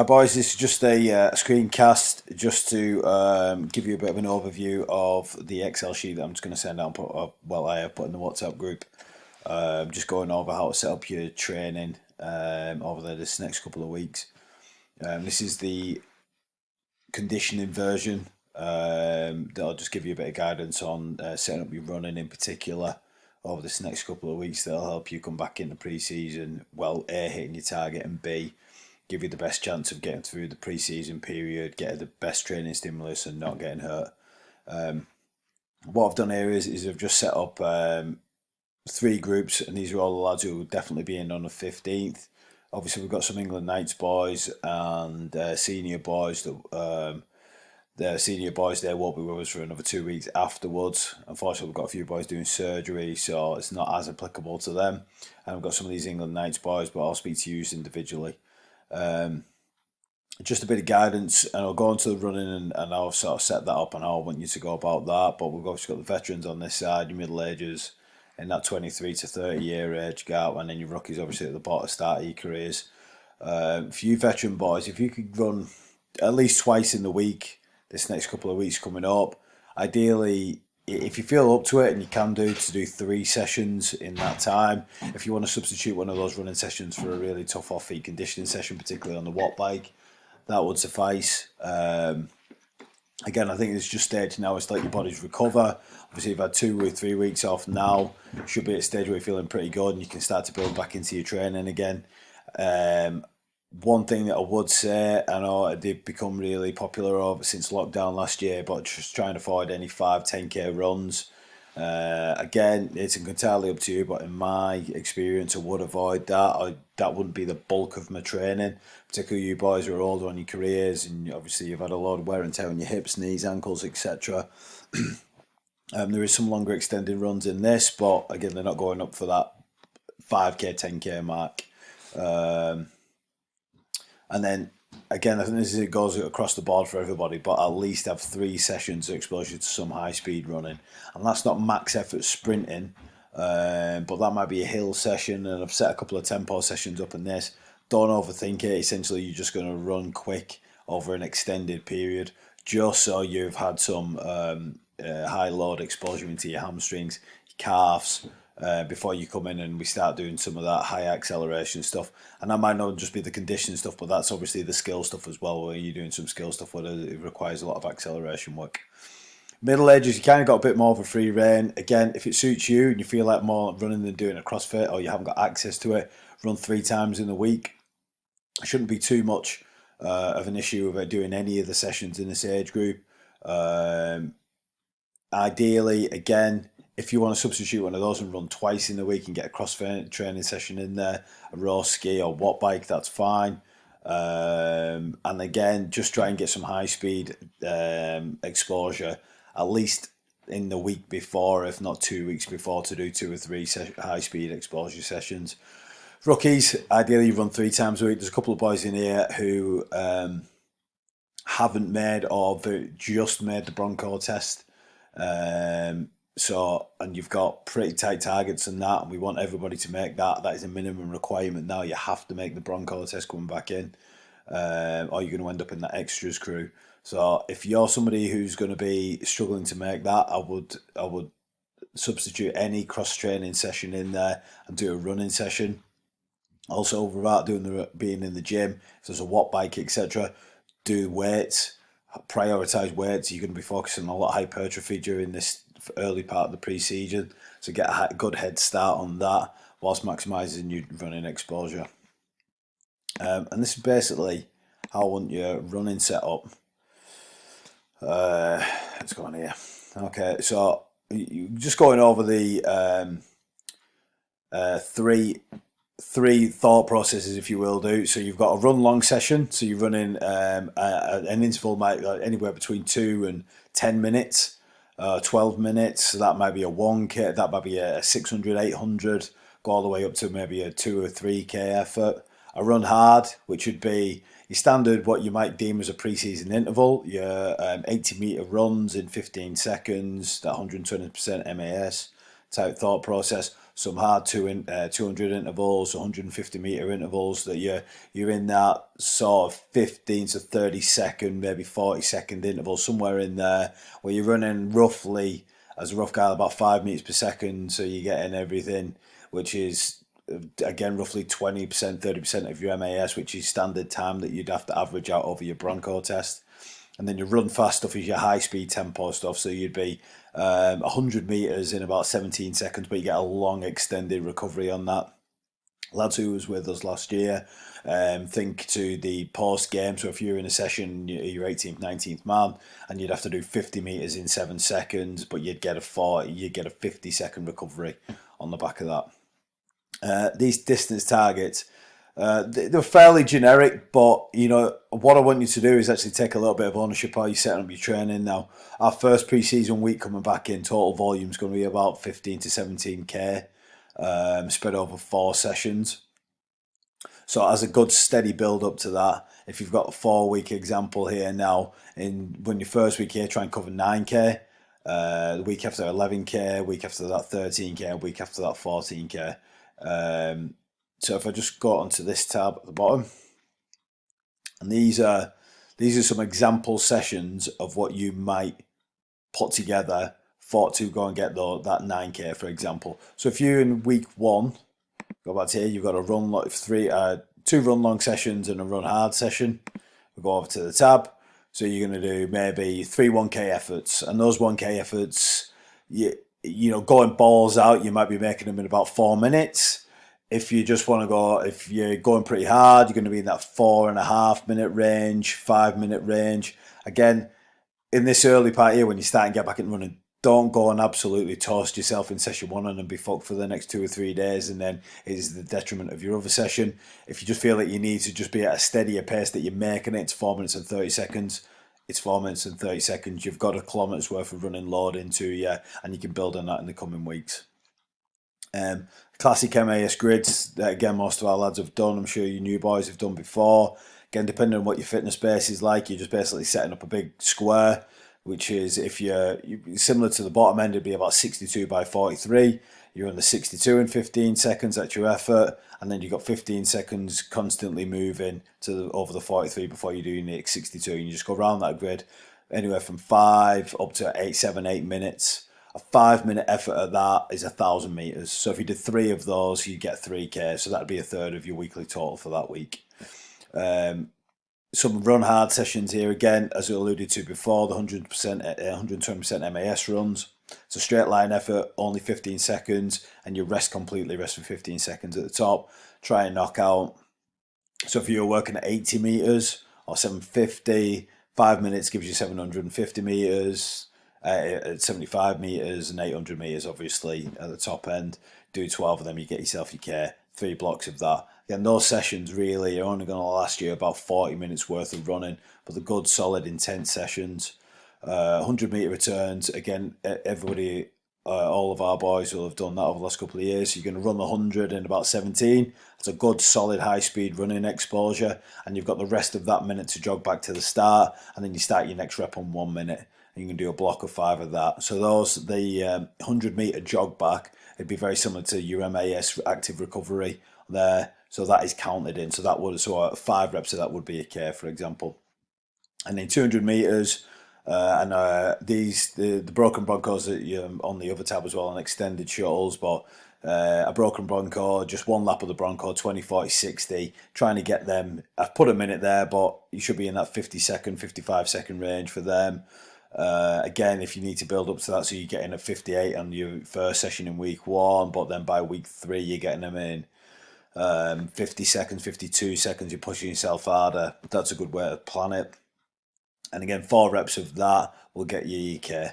Boys, this is just a screencast just to give you a bit of an overview of the Excel sheet that I'm just going to send out and put up, well, I have put in the WhatsApp group. Just going over how to set up your training over this next couple of weeks. This is the conditioning version. That'll just give you a bit of guidance on setting up your running in particular over this next couple of weeks. That'll help you come back into pre-season, well, A, hitting your target, and B, give you the best chance of getting through the pre-season period, getting the best training stimulus and not getting hurt. What I've done here is I've just set up three groups, and these are all the lads who will definitely be in on the 15th. Obviously, we've got some England Knights boys and senior boys that the senior boys there won't be with us for another 2 weeks afterwards. Unfortunately, we've got a few boys doing surgery, so it's not as applicable to them. And we've got some of these England Knights boys, but I'll speak to you individually. Just a bit of guidance, and I'll go into the running and I'll sort of set that up and how I want you to go about that. But we've obviously got the veterans on this side, your middle ages in that 23 to 30 year age gap, and then your rookies obviously at the bottom start of your careers. For you veteran boys, if you could run at least twice in the week this next couple of weeks coming up, ideally, if you feel up to it and you can do 3 sessions in that time. If you want to substitute one of those running sessions for a really tough off-feet conditioning session, particularly on the watt bike, that would suffice. Again, I think it's just stage now. It's like your body's recover. Obviously, you've had 2 or 3 weeks off now. Should be at a stage where you're feeling pretty good and you can start to build back into your training again. One thing that I would say, I know it did become really popular over since lockdown last year, but just trying to avoid any 5-10k runs. Again, it's entirely up to you, but in my experience, I would avoid that. That wouldn't be the bulk of my training, particularly you boys who are older on your careers, and obviously you've had a lot of wear and tear on your hips, knees, ankles, etc. There is some longer extended runs in this, but again, they're not going up for that 5k, 10k mark. And then again, I think this is, it goes across the board for everybody, but at least have 3 sessions of exposure to some high speed running, and that's not max effort sprinting, but that might be a hill session. And I've set a couple of tempo sessions up in this. Don't overthink it. Essentially, you're just going to run quick over an extended period, just so you've had some high load exposure into your hamstrings, your calves, before you come in and we start doing some of that high acceleration stuff. And that might not just be the conditioning stuff, but that's obviously the skill stuff as well, where you're doing some skill stuff where it requires a lot of acceleration work. Middle ages, you kind of got a bit more of a free reign. Again, if it suits you and you feel like more running than doing a CrossFit, or you haven't got access to it, run 3 times in a week. It shouldn't be too much of an issue about doing any of the sessions in this age group. Ideally, again, if you want to substitute one of those and run twice in the week and get a CrossFit training session in there, a raw ski or watt bike, that's fine. And again, just try and get some high speed exposure, at least in the week before, if not 2 weeks before, to do 2 or 3 high speed exposure sessions. Rookies, ideally you run 3 times a week. There's a couple of boys in here who haven't made or just made the Bronco test. And you've got pretty tight targets and that, and we want everybody to make that. That is a minimum requirement now. You have to make the Bronco test coming back in, or you're going to end up in that extras crew. So if you're somebody who's going to be struggling to make that, I would substitute any cross training session in there and do a running session. Also, without being in the gym, if there's a watt bike, etc., do weights. Prioritize weights. You're going to be focusing on a lot of hypertrophy during this early part of the pre-season, so get a good head start on that whilst maximising your running exposure. And this is basically how I want your running set up. Let's go on here. Okay, so you just going over the three thought processes, if you will, do. So you've got a run long session, so you're running an interval might anywhere between 2 and 10 minutes, 12 minutes. So that might be a 1k, that might be a 600, 800, go all the way up to maybe a 2 or 3k effort. A run hard, which would be your standard, what you might deem as a pre-season interval, your 80 meter runs in 15 seconds, that 120% MAS type thought process. some hard 200 intervals, 150 meter intervals, that you're in that sort of 15 to 30 second, maybe 40 second interval, somewhere in there, where you're running roughly, as a rough guide, about 5 meters per second. So you're getting everything, which is again roughly 20%, 30% of your MAS, which is standard time that you'd have to average out over your Bronco test. And then your run fast stuff is your high speed tempo stuff. So you'd be 100 meters in about 17 seconds, but you get a long extended recovery on that. Lads who was with us last year, think to the post game. So if you're in a session, you're 18th, 19th man, and you'd have to do 50 meters in 7 seconds, but you'd get a 50-second recovery on the back of that. These distance targets, they're fairly generic, but what I want you to do is actually take a little bit of ownership of how you're setting up your training. Now, our first pre-season week coming back in, total volume is going to be about 15 to 17k, spread over 4 sessions. So as a good steady build up to that, if you've got a 4 week example here now, when your first week here, try and cover 9k. The week after 11k, week after that 13k, week after that 14k. So if I just go onto this tab at the bottom, and these are some example sessions of what you might put together to go and get that 9k, for example. So if you're in week 1, go back to here, you've got a run two run long sessions and a run hard session. We go over to the tab. So you're going to do maybe 3 1k efforts, and those 1k efforts, going balls out, you might be making them in about 4 minutes. If you just want to go, if you're going pretty hard, you're going to be in that 4.5 minute range, 5 minute range. Again, in this early part here, when you start and get back and running, don't go and absolutely toast yourself in session 1 and then be fucked for the next 2 or 3 days, and then it is the detriment of your other session. If you just feel like you need to just be at a steadier pace that you're making it, it's 4 minutes and 30 seconds. It's 4 minutes and 30 seconds. You've got a kilometre's worth of running load into you, and you can build on that in the coming weeks. Classic MAS grids that, again, most of our lads have done. I'm sure you new boys have done before. Again, depending on what your fitness base is like, you're just basically setting up a big square, which is, if you're similar to the bottom end, it'd be about 62 by 43. You're on the 62 in 15 seconds, that's your effort, and then you've got 15 seconds constantly moving over the 43 before you do your next 62. And you just go around that grid anywhere from 5 up to 8 minutes. A 5 minute effort at that is 1,000 meters. So if you did 3 of those, you get 3k. So that'd be a third of your weekly total for that week. Some run hard sessions here, again, as I alluded to before, the 120% MAS runs. It's a straight line effort, only 15 seconds, and you rest completely, rest for 15 seconds at the top. Try and knock out. So if you're working at 80 meters or 750, 5 minutes gives you 750 meters. At 75 meters and 800 meters, obviously at the top end. Do 12 of them, you get yourself your K. 3 blocks of that. Again, those sessions really are only going to last you about 40 minutes worth of running, but the good, solid, intense sessions. 100 meter returns. Again, everybody, all of our boys will have done that over the last couple of years. So you're going to run the 100 in about 17. It's a good, solid, high-speed running exposure, and you've got the rest of that minute to jog back to the start, and then you start your next rep on 1 minute. You can do a block of 5 of that. So the 100 meter jog back, it'd be very similar to your MAS active recovery there. So that is counted in. So 5 reps of that would be a K, for example. And then 200 meters, the broken Broncos that on the other tab as well, and extended shuttles, but a broken Bronco, just one lap of the Bronco, 20, 40, 60, trying to get them. I've put a minute there, but you should be in that 50-second, 55-second range for them. Again, if you need to build up to that, so you're getting a 58 on your first session in week 1, but then by week 3 you're getting them in 50 seconds, 52 seconds, you're pushing yourself harder. That's a good way to plan it. And again, 4 reps of that will get you EK.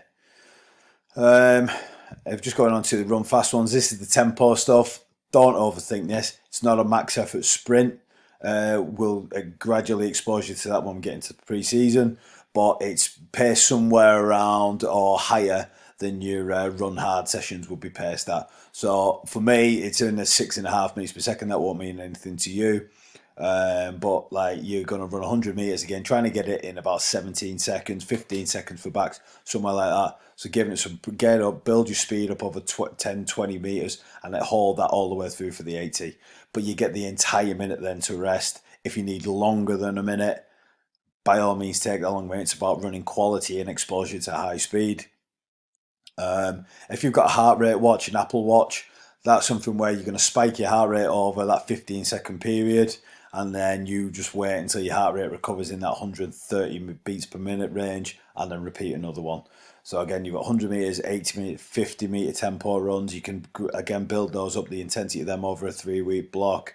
Just going on to the run fast ones, this is the tempo stuff. Don't overthink this. It's not a max effort sprint. We'll gradually expose you to that when we get into the pre-season, but it's paced somewhere around or higher than your run hard sessions would be paced at. So for me, it's in the 6.5 meters per second. That won't mean anything to you. But like you're going to run 100 meters again, trying to get it in about 17 seconds, 15 seconds for backs, somewhere like that. So giving it some, get up, build your speed up over 10, 20 meters and then hold that all the way through for the 80. But you get the entire minute then to rest. If you need longer than a minute, by all means take that long minute. It's about running quality and exposure to high speed. If you've got a heart rate watch, an Apple Watch, that's something where you're going to spike your heart rate over that 15-second period, and then you just wait until your heart rate recovers in that 130 beats per minute range, and then repeat another one. So again, you've got 100 meters, 80 meter, 50 meter tempo runs. You can again build those up, the intensity of them over a 3-week block.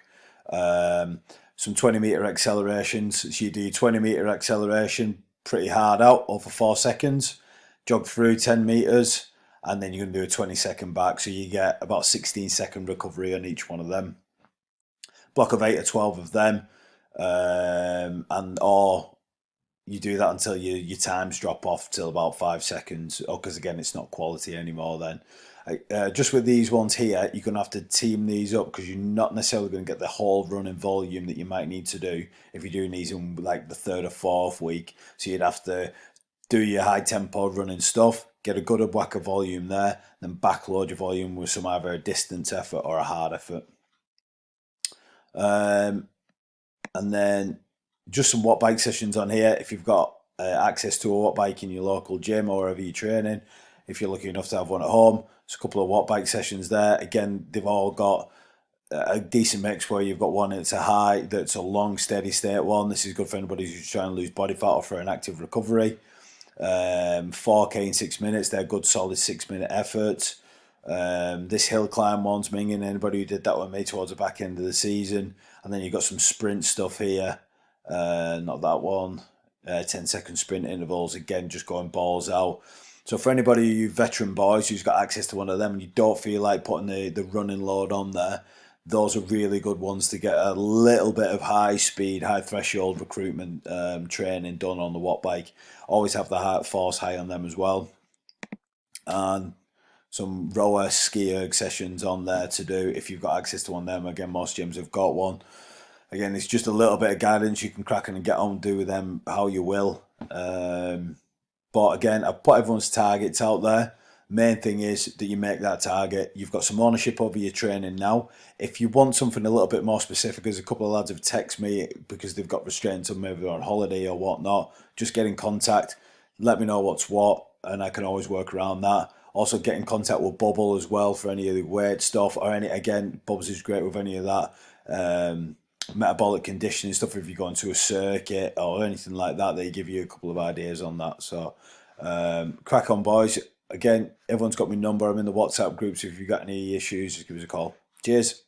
Some 20-meter accelerations. So you do 20-meter acceleration pretty hard out over 4 seconds, jog through 10 meters, and then you're going to do a 20-second back. So you get about 16-second recovery on each one of them. Block of 8 or 12 of them, and or you do that until your times drop off till about 5 seconds. Or because again, it's not quality anymore. Then, just with these ones here, you're going to have to team these up because you're not necessarily going to get the whole running volume that you might need to do if you're doing these in like the third or fourth week. So you'd have to do your high tempo running stuff, get a good whack of volume there, then backload your volume with some either a distance effort or a hard effort. Um, and then just some watt bike sessions on here. If you've got access to a watt bike in your local gym or wherever you're training, if you're lucky enough to have one at home, there's a couple of watt bike sessions there. Again, they've all got a decent mix where you've got one that's a high, that's a long steady state one. This is good for anybody who's trying to lose body fat or for an active recovery. 4K in 6 minutes, they're good solid 6 minute efforts. This hill climb one's minging anybody who did that with me towards the back end of the season. And then you've got some sprint stuff here. Not that one. 10-second sprint intervals, again, just going balls out. So for anybody, you veteran boys who's got access to one of them and you don't feel like putting the running load on there, those are really good ones to get a little bit of high speed, high threshold recruitment training done on the watt bike. Always have the force high on them as well. And some rower ski erg sessions on there to do if you've got access to one of them. Again, most gyms have got one. Again, it's just a little bit of guidance you can crack and get on, do with them how you will. But again, I've put everyone's targets out there. Main thing is that you make that target. You've got some ownership over your training now. If you want something a little bit more specific, as a couple of lads have texted me because they've got restraints or maybe they're on holiday or whatnot, just get in contact. Let me know what's what, and I can always work around that. Also, get in contact with Bubble as well for any of the weight stuff or any. Again, Bubbles is great with any of that. Metabolic conditioning stuff if you're going to a circuit or anything like that, they give you a couple of ideas on that. So crack on, boys. Again, everyone's got my number. I'm in the WhatsApp groups. If you've got any issues, just give us a call. Cheers.